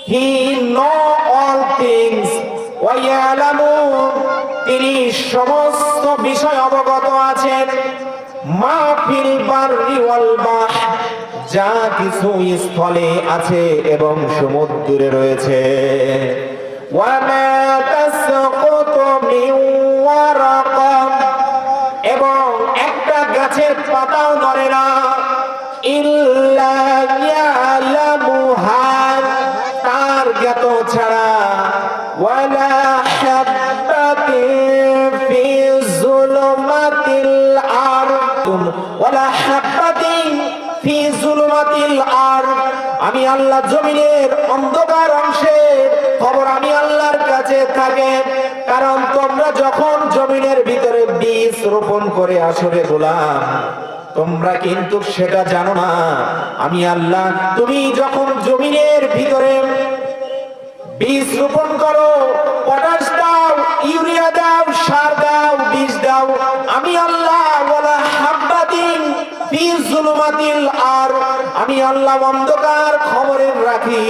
He know all things. ওয়ায়ালামু, তিনি সমস্ত বিষয় অবগত আছেন। মা ফিল বাররি ওয়াল বাহর, যা কিছু স্থলে আছে এবং সমুদ্রে রয়েছে। ওয়া মা তাসকুতু মিন ওয়ারাকা, এবং একটা গাছের পাতাও নড়ে না, ইল্লা ইয়ালামুহা, তার জ্ঞাত ছাড়া। ওয়ালা হাব্বাতিন ফি যুলুমাতিল আরদ, ওয়ালা হাব্বাতিন ফি যুলুমাতিল আরদ, আমি আল্লাহ জমিনের অন্ধকার অংশের খবর আমি আল্লাহর কাছে থাকে। কারণ তোমরা যখন জমিনের ভিতরে বীজ রোপণ করে আসরে গোলাম, তোমরা কিন্তু সেটা জানো না আমি আল্লাহ। তুমি যখন জমিনের ভিতরে বীজ রোপণ করো, পটাশ দাও, ইউরিয়া দাও, সার দাও, বীজ দাও, আমি আল্লাহ। ওয়ালা হাব্বাতিন ফি যুলুমাতিল আরদ, আমি আল্লাহ অন্ধকার খবরের রাখি।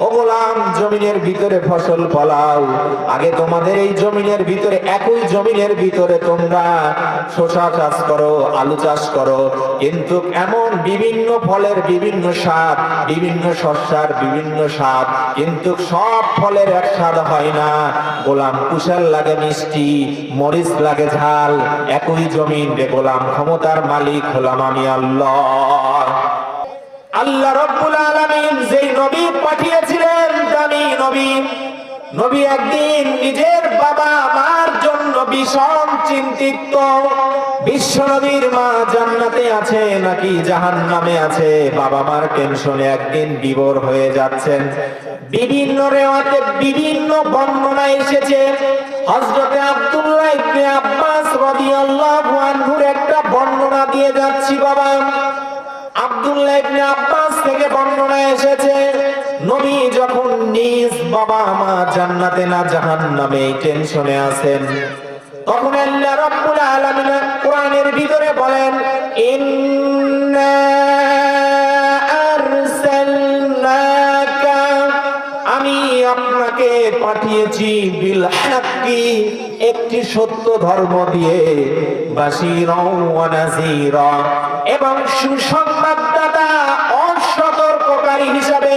ও গোলাম, জমিনের ভিতরে ফসল ফলাও। আগে তোমাদের এই জমিনের ভিতরে, একই জমিনের ভিতরে তোমরা শসা চাষ করো, আলু চাষ করো, কিন্তু এমন বিভিন্ন ফলের বিভিন্ন স্বাদ, বিভিন্ন শস্যার বিভিন্ন স্বাদ, কিন্তু সব ফলের এক স্বাদ হয় না। গোলাম, কুশাল লাগে মিষ্টি, মরিচ লাগে ঝাল। একই জমিন রে গোলাম, ক্ষমতার মালিক হলাম আমি আল্লাহ। আল্লাহ রাব্বুল আলামিন যেই নবী পাঠিয়েছিলেন, দামি নবী, নবী একদিন নিজের বাবা মার জন্য ভীষণ চিন্তিত। বিশ্ব নবীর মা জান্নাতে আছে নাকি জাহান্নামে আছে, বাবা মার টেনশনে একদিন বিভোর হয়ে যাচ্ছেন। বিভিন্ন রিওয়ায়াতে বিভিন্ন বর্ণনা এসেছে। হযরতে আব্দুল্লাহ ইবনে আব্বাস রাদিয়াল্লাহু আনহুর একটা বর্ণনা দিয়ে যাচ্ছি বাবা। আব্দুল্লাহ ইবনে আব্বাস থেকে বর্ণনা এসেছে, নবী যখন নিজ বাবা মা জান্নাতে না জাহান্নামে টেনশনে আছেন, তখন আল্লাহ রাব্বুল আলামিন কোরআনের ভিতরে বলেন, ইন্না আরসালনাকা, আমি আপনাকে পাঠিয়েছি বিল হাক্কি, একটি সত্য ধর্ম দিয়ে, বাশীরাও ওয়া নাযীরা, এবং সুসংবাদদাতা অসতর্ককারী হিসাবে।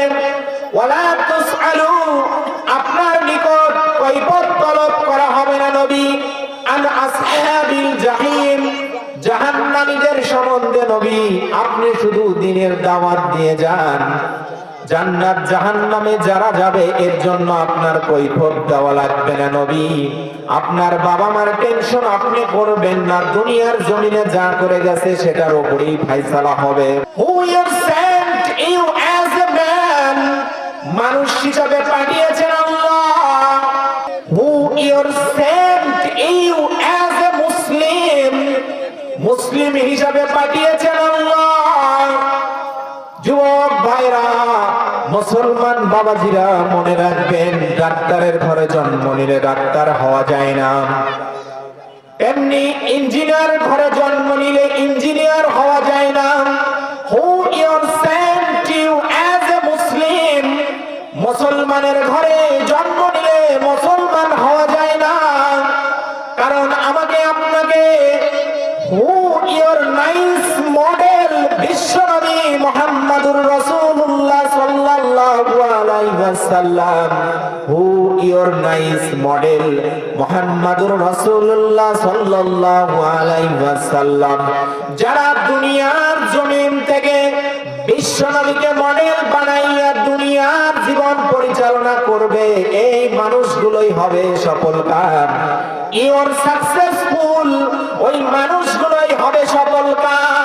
ওয়ালা তুসআলু, আপনার নিকট কৈফিয়ত তলব করা হবে না নবী, আন আসহাবিল জাহিম, জাহান্নামীদের সম্বন্ধে নবী আপনি শুধু দ্বীনের দাওয়াত দিয়ে যান। জান্নাত জাহান্নামে যারা যাবে এর জন্য আপনার কৈফিয়ত দেওয়া লাগবে না নবী। আপনার বাবা মার টেনশন আপনি করবেন না, দুনিয়ার জমিনে যা করে গেছে সেটার উপরেই ফয়সালা হবে। Who has sent you as a man, মানুষ হিসাবে পাঠিয়েছেন আল্লাহ। Who has sent you as a Muslim, মুসলিম হিসাবে পাঠিয়েছেন আল্লাহ। যুবক ভাইরা, মুসলমান বাবাজিরা মনে রাখবেন, ডাক্তারের ঘরে জন্ম নিলে ডাক্তার হওয়া যায় না, এমনি ইঞ্জিনিয়ার ঘরে জন্ম নিলে ইঞ্জিনিয়ার হওয়া যায় না। Who has sent you as a Muslim, মুসলমানের ঘরে জন্ম নিলে মুসলমান হওয়া যায় না। কারণ আমাকে আপনাকে who your nice model, বিশ্বনবী মুহাম্মদুর রাসূলুল্লাহ সাল্লাল্লাহু আলাইহি ওয়াসাল্লাম, who your nice model মুহাম্মদুর রাসূলুল্লাহ সাল্লাল্লাহু আলাইহি ওয়াসাল্লাম, যারা দুনিয়ার জমিন থেকে বিশ্বনবীকে মডেল বানাইয়া দুনিয়ার জীবন পরিচালনা করবে, এই মানুষগুলোই হবে সফলকাম। ইউর সাকসেসফুল, ওই মানুষগুলোই হবে সফলকাম।